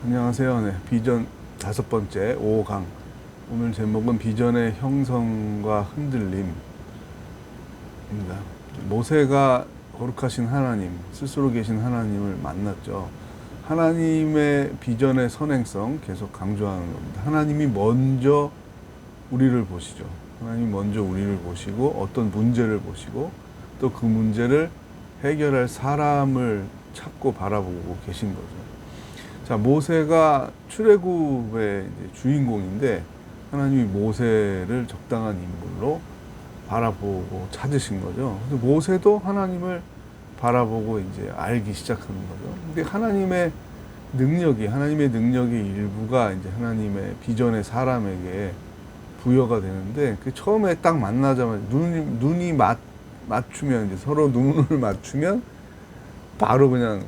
안녕하세요. 네, 비전 5번째 5강. 오늘 제목은 비전의 형성과 흔들림입니다. 모세가 거룩하신 하나님, 스스로 계신 하나님을 만났죠. 하나님의 비전의 선행성 계속 강조하는 겁니다. 하나님이 먼저 우리를 보시죠. 하나님이 먼저 우리를 보시고 어떤 문제를 보시고 또 그 문제를 해결할 사람을 찾고 바라보고 계신 거죠. 자, 모세가 출애굽의 주인공인데 하나님이 모세를 적당한 인물로 바라보고 찾으신 거죠. 그래서 모세도 하나님을 바라보고 이제 알기 시작하는 거죠. 근데 하나님의 능력의 일부가 이제 하나님의 비전의 사람에게 부여가 되는데, 그 처음에 딱 만나자마자 눈이 맞추면, 이제 서로 눈을 맞추면 바로 그냥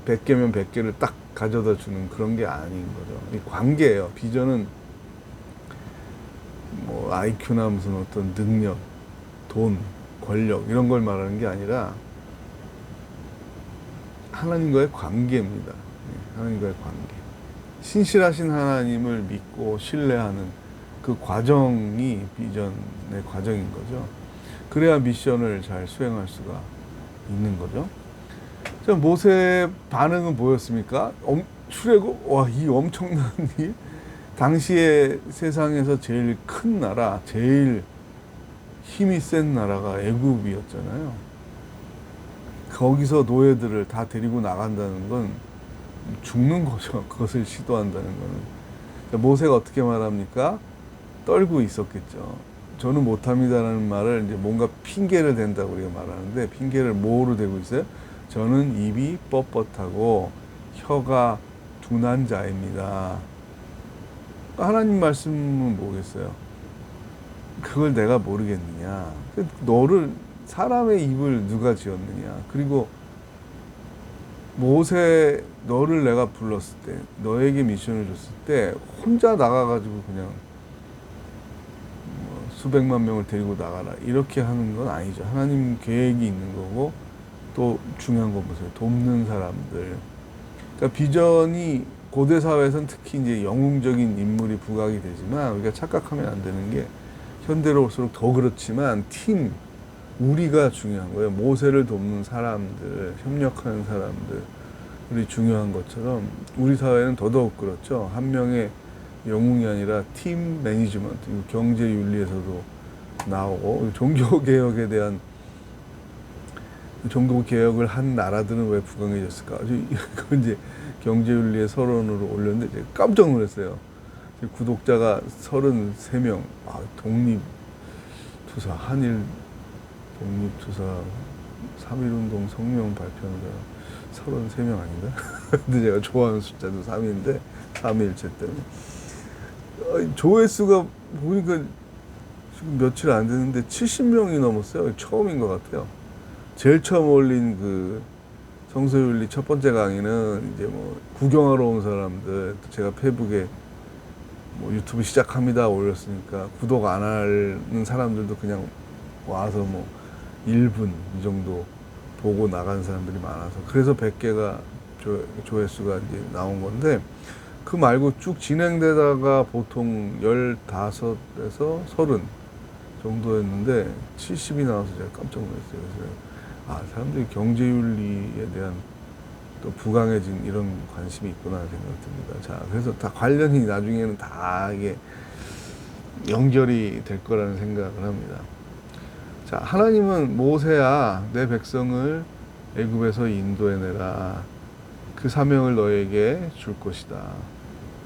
100개면 100개를 딱 가져다 주는 그런 게 아닌 거죠. 이 관계예요. 비전은 뭐 IQ나 무슨 어떤 능력, 돈, 권력 이런 걸 말하는 게 아니라 하나님과의 관계입니다. 하나님과의 관계. 신실하신 하나님을 믿고 신뢰하는 그 과정이 비전의 과정인 거죠. 그래야 미션을 잘 수행할 수가 있는 거죠. 자, 모세의 반응은 뭐였습니까? 출애굽, 와, 이 엄청난 일. 당시에 세상에서 제일 큰 나라, 제일 힘이 센 나라가 애굽이었잖아요. 거기서 노예들을 다 데리고 나간다는 건 죽는 거죠. 그것을 시도한다는 거는. 모세가 어떻게 말합니까? 떨고 있었겠죠. 저는 못합니다라는 말을 이제 뭔가 핑계를 댄다고 우리가 말하는데, 핑계를 뭐로 대고 있어요? 저는 입이 뻣뻣하고 혀가 둔한 자입니다. 하나님 말씀은 뭐겠어요? 그걸 내가 모르겠느냐? 사람의 입을 누가 지었느냐? 그리고 모세, 너를 내가 불렀을 때, 너에게 미션을 줬을 때 혼자 나가가지고 그냥 수백만 명을 데리고 나가라 이렇게 하는 건 아니죠. 하나님 계획이 있는 거고, 또 중요한 건 보세요. 돕는 사람들. 그러니까 비전이 고대 사회에서는 특히 이제 영웅적인 인물이 부각이 되지만, 우리가 착각하면 안 되는 게, 현대로 올수록 더 그렇지만 우리가 중요한 거예요. 모세를 돕는 사람들, 협력하는 사람들이 중요한 것처럼 우리 사회는 더더욱 그렇죠. 한 명의 영웅이 아니라 팀 매니지먼트, 경제 윤리에서도 나오고, 종교 개혁을 한 나라들은 왜 부강해졌을까? 그건 이제 경제윤리의 서론으로 올렸는데 제가 깜짝 놀랐어요. 구독자가 33명, 독립투사, 한일 독립투사, 3.1운동 성명 발표한 사람 33명 아닌가? 근데 제가 좋아하는 숫자도 3인데, 3.1체 때문에. 조회수가 보니까 지금 며칠 안 됐는데 70명이 넘었어요. 처음인 것 같아요. 제일 처음 올린 그 성서윤리 첫 번째 강의는 이제 뭐 구경하러 온 사람들, 제가 페북에 뭐 유튜브 시작합니다 올렸으니까 구독 안 하는 사람들도 그냥 와서 뭐 1분 이 정도 보고 나간 사람들이 많아서, 그래서 100개가 조회수가 이제 나온 건데, 그 말고 쭉 진행되다가 보통 15에서 30 정도였는데 70이 나와서 제가 깜짝 놀랐어요. 그래서 사람들이 경제윤리에 대한 또 부강해진 이런 관심이 있구나 생각됩니다. 자, 그래서 다 관련이 나중에는 다 이게 연결이 될 거라는 생각을 합니다. 자, 하나님은 모세야, 내 백성을 애굽에서 인도해내라. 그 사명을 너에게 줄 것이다.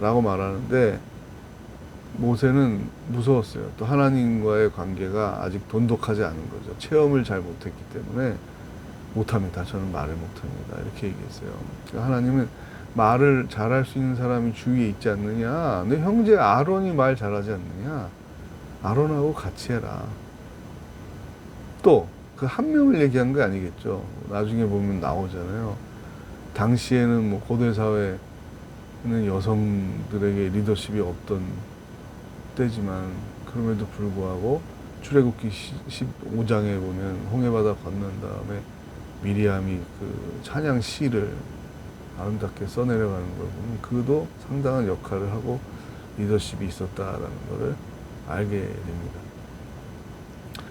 라고 말하는데, 모세는 무서웠어요. 또 하나님과의 관계가 아직 돈독하지 않은 거죠. 체험을 잘 못했기 때문에 못합니다. 저는 말을 못합니다. 이렇게 얘기했어요. 하나님은 말을 잘할 수 있는 사람이 주위에 있지 않느냐? 내 형제 아론이 말 잘하지 않느냐? 아론하고 같이 해라. 또 그 한 명을 얘기한 게 아니겠죠. 나중에 보면 나오잖아요. 당시에는 뭐 고대 사회는 여성들에게 리더십이 없던 때지만, 그럼에도 불구하고 출애굽기 15장에 보면 홍해바다 건넌 다음에 미리암이 그 찬양 시를 아름답게 써내려가는 걸 보면 그도 상당한 역할을 하고 리더십이 있었다라는 것을 알게 됩니다.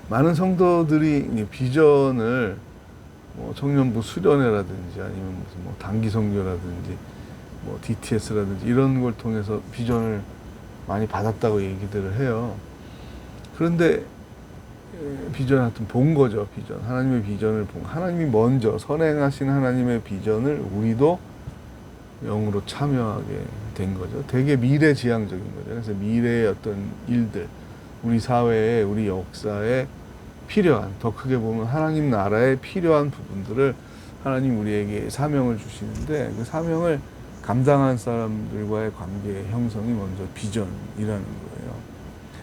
많은 성도들이 이 비전을 뭐 청년부 수련회라든지 아니면 무슨 뭐 단기 선교라든지 뭐 DTS라든지 이런 걸 통해서 비전을 많이 받았다고 얘기들을 해요. 그런데 비전 하여튼 본 거죠. 비전. 하나님의 비전을 본, 하나님이 먼저 선행하신 하나님의 비전을 우리도 영으로 참여하게 된 거죠. 되게 미래지향적인 거죠. 그래서 미래의 어떤 일들, 우리 사회에, 우리 역사에 필요한, 더 크게 보면 하나님 나라에 필요한 부분들을 하나님 우리에게 사명을 주시는데 그 사명을 감당한 사람들과의 관계 형성이 먼저 비전이라는 거예요.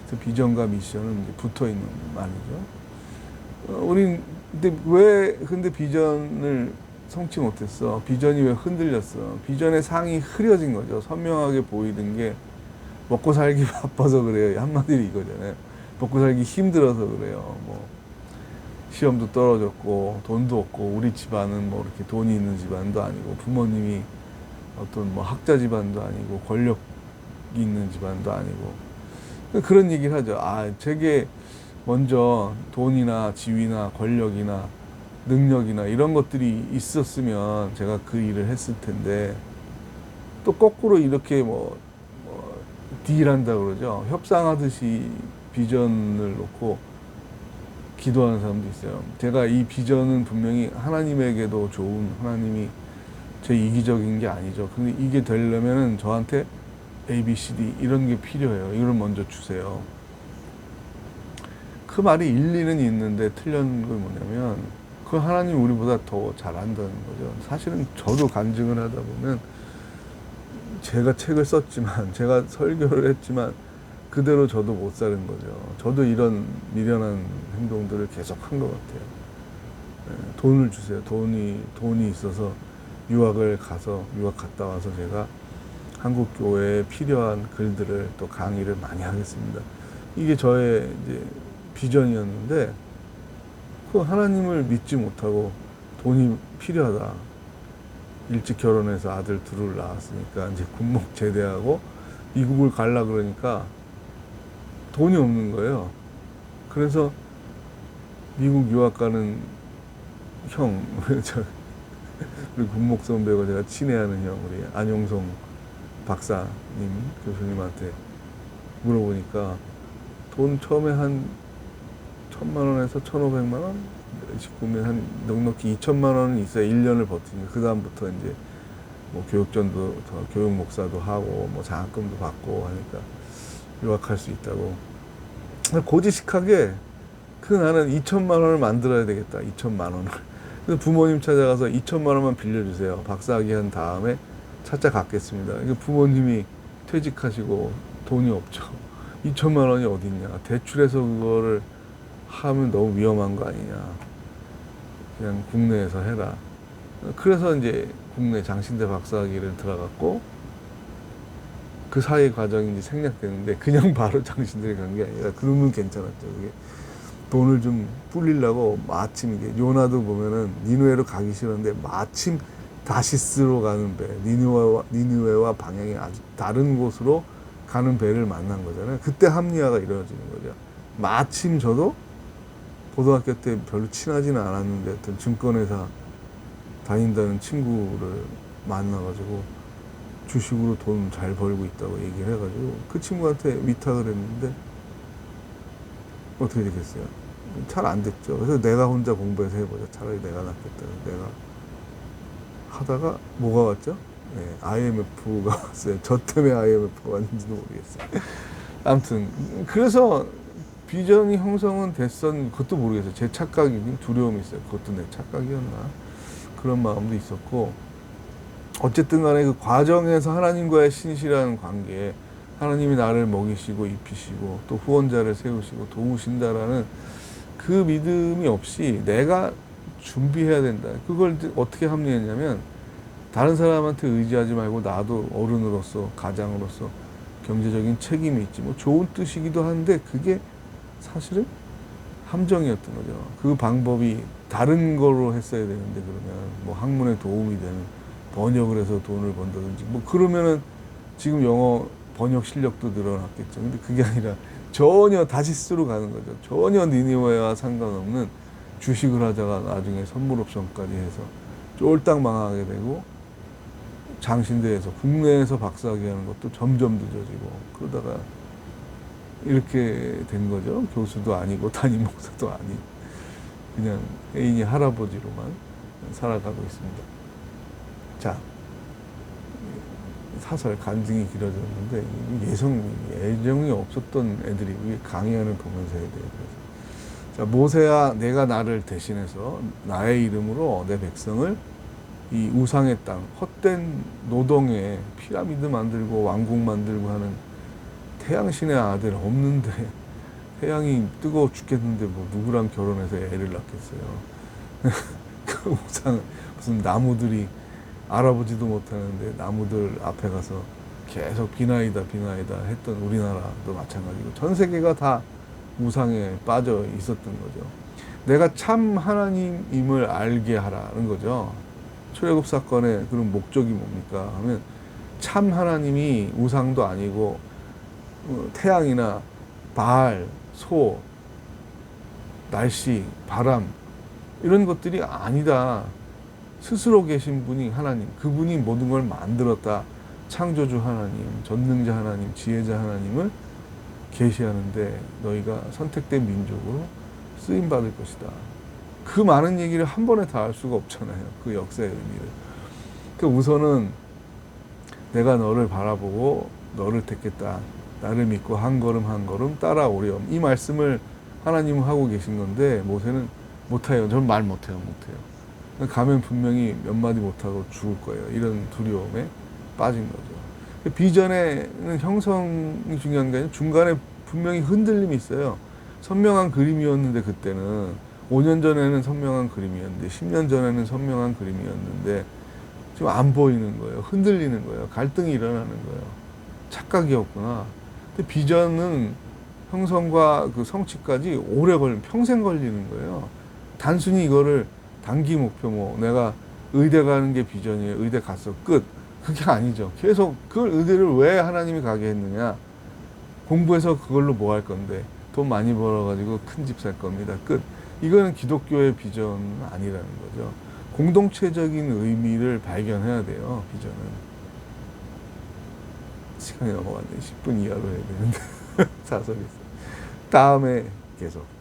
그래서 비전과 미션은 이제 붙어 있는 말이죠. 우린 근데 비전을 성취 못했어? 비전이 왜 흔들렸어? 비전의 상이 흐려진 거죠. 선명하게 보이는 게 먹고 살기 바빠서 그래요. 한마디로 이거잖아요. 먹고 살기 힘들어서 그래요. 뭐 시험도 떨어졌고 돈도 없고 우리 집안은 뭐 이렇게 돈이 있는 집안도 아니고 부모님이 어떤 뭐 학자 집안도 아니고 권력이 있는 집안도 아니고 그런 얘기를 하죠. 아, 제게 먼저 돈이나 지위나 권력이나 능력이나 이런 것들이 있었으면 제가 그 일을 했을 텐데 또 거꾸로 이렇게 뭐 딜한다 그러죠. 협상하듯이 비전을 놓고 기도하는 사람도 있어요. 제가 이 비전은 분명히 하나님에게도 좋은, 하나님이 제 이기적인 게 아니죠. 근데 이게 되려면은 저한테 A, B, C, D 이런 게 필요해요. 이걸 먼저 주세요. 그 말이 일리는 있는데 틀린 건 뭐냐면 그 하나님 우리보다 더 잘 안다는 거죠. 사실은 저도 간증을 하다 보면 제가 책을 썼지만 제가 설교를 했지만 그대로 저도 못 사는 거죠. 저도 이런 미련한 행동들을 계속 한 것 같아요. 돈을 주세요. 돈이 있어서 유학 갔다 와서 제가 한국 교회에 필요한 글들을 또 강의를 많이 하겠습니다. 이게 저의 이제 비전이었는데 그 하나님을 믿지 못하고 돈이 필요하다. 일찍 결혼해서 아들 둘을 낳았으니까 이제 군목 제대하고 미국을 가려 그러니까 돈이 없는 거예요. 그래서 미국 유학 가는 형, 우리 군목 선배가 제가 친애하는 형, 우리 안용성 박사님 교수님한테 물어보니까 돈 처음에 한 1,000만 원에서 1,500만 원? 직구면 한 넉넉히 2천만 원은 있어야 1년을 버티니까 그 다음부터 이제 뭐 교육전도 교육 목사도 하고 뭐 장학금도 받고 하니까 유학할 수 있다고. 고지식하게 나는 2천만 원을 만들어야 되겠다. 2천만 원을. 그래서 부모님 찾아가서 2천만 원만 빌려주세요. 박사학위 한 다음에 찾아갖겠습니다. 그러니까 부모님이 퇴직하시고 돈이 없죠. 2천만 원이 어딨냐. 대출해서 그거를 하면 너무 위험한 거 아니냐. 그냥 국내에서 해라. 그래서 이제 국내 장신대 박사학위를 들어갔고 그 사이 과정이 이제 생략되는데 그냥 바로 장신대를 간 게 아니라 그러면 괜찮았죠. 그게 돈을 좀 불리려고 마침 이게 요나도 보면은 니누에로 가기 싫었는데 마침 다시스로 가는 배, 니누에와 방향이 아주 다른 곳으로 가는 배를 만난 거잖아요. 그때 합리화가 이루어지는 거죠. 마침 저도 고등학교 때 별로 친하지는 않았는데 어떤 증권회사 다닌다는 친구를 만나가지고 주식으로 돈 잘 벌고 있다고 얘기를 해가지고 그 친구한테 위탁을 했는데 어떻게 되겠어요? 잘 안 됐죠. 그래서 내가 혼자 공부해서 해보자. 차라리 내가 낫겠다. 내가 하다가 뭐가 왔죠? 네, IMF가 왔어요. 저 때문에 IMF가 왔는지도 모르겠어요. 아무튼 그래서 비전이 형성은 됐었는지 그것도 모르겠어요. 제 착각이 두려움이 있어요. 그것도 내 착각이었나? 그런 마음도 있었고 어쨌든 간에 그 과정에서 하나님과의 신실한 관계, 하나님이 나를 먹이시고 입히시고 또 후원자를 세우시고 도우신다라는 그 믿음이 없이 내가 준비해야 된다. 그걸 어떻게 합리했냐면 다른 사람한테 의지하지 말고 나도 어른으로서 가장으로서 경제적인 책임이 있지. 뭐 좋은 뜻이기도 한데 그게 사실은 함정이었던 거죠. 그 방법이 다른 거로 했어야 되는데 그러면 뭐 학문에 도움이 되는 번역을 해서 돈을 번다든지 뭐 그러면은 지금 영어 번역 실력도 늘어났겠죠. 근데 그게 아니라 전혀 다시스로 가는 거죠. 전혀 니니웨와 상관없는 주식을 하다가 나중에 선물 옵션까지 해서 쫄딱 망하게 되고, 장신대에서 국내에서 박사학위 하는 것도 점점 늦어지고 그러다가 이렇게 된 거죠. 교수도 아니고 담임 목사도 아닌 그냥 애인이 할아버지로만 살아가고 있습니다. 자, 사설 간증이 길어졌는데 예정이 없었던 애들이 강의안을 보면서 해야 돼요. 그래서 자, 모세야, 내가 나를 대신해서 나의 이름으로 내 백성을 이 우상의 땅, 헛된 노동에 피라미드 만들고 왕국 만들고 하는 태양신의 아들 없는데, 태양이 뜨거워 죽겠는데 뭐 누구랑 결혼해서 애를 낳겠어요. 그 우상, 무슨 나무들이 알아보지도 못하는데 나무들 앞에 가서 계속 비나이다 했던 우리나라도 마찬가지고 전 세계가 다 우상에 빠져 있었던 거죠. 내가 참 하나님임을 알게 하라는 거죠. 출애굽 사건의 그런 목적이 뭡니까 하면, 참 하나님이 우상도 아니고 태양이나 바알, 소, 날씨, 바람 이런 것들이 아니다. 스스로 계신 분이 하나님, 그분이 모든 걸 만들었다. 창조주 하나님, 전능자 하나님, 지혜자 하나님을 계시하는데 너희가 선택된 민족으로 쓰임받을 것이다. 그 많은 얘기를 한 번에 다 할 수가 없잖아요. 그 역사의 의미를. 그 우선은 내가 너를 바라보고 너를 택했다. 나를 믿고 한 걸음 한 걸음 따라오렴. 이 말씀을 하나님은 하고 계신 건데 모세는 못해요. 저는 말 못해요. 가면 분명히 몇 마디 못하고 죽을 거예요. 이런 두려움에 빠진 거죠. 비전에는 형성이 중요한 게 아니라 중간에 분명히 흔들림이 있어요. 선명한 그림이었는데 그때는 5년 전에는 선명한 그림이었는데 10년 전에는 선명한 그림이었는데 지금 안 보이는 거예요. 흔들리는 거예요. 갈등이 일어나는 거예요. 착각이었구나. 근데 비전은 형성과 그 성취까지 평생 걸리는 거예요. 단순히 이거를 단기 목표, 내가 의대 가는 게 비전이에요. 의대 갔어. 끝. 그게 아니죠. 계속 그걸 의대를 왜 하나님이 가게 했느냐. 공부해서 그걸로 뭐 할 건데. 돈 많이 벌어가지고 큰 집 살 겁니다. 끝. 이거는 기독교의 비전은 아니라는 거죠. 공동체적인 의미를 발견해야 돼요. 비전은. 시간이 넘어갔네. 10분 이하로 해야 되는데. 사설이 있어요. 다음에 계속.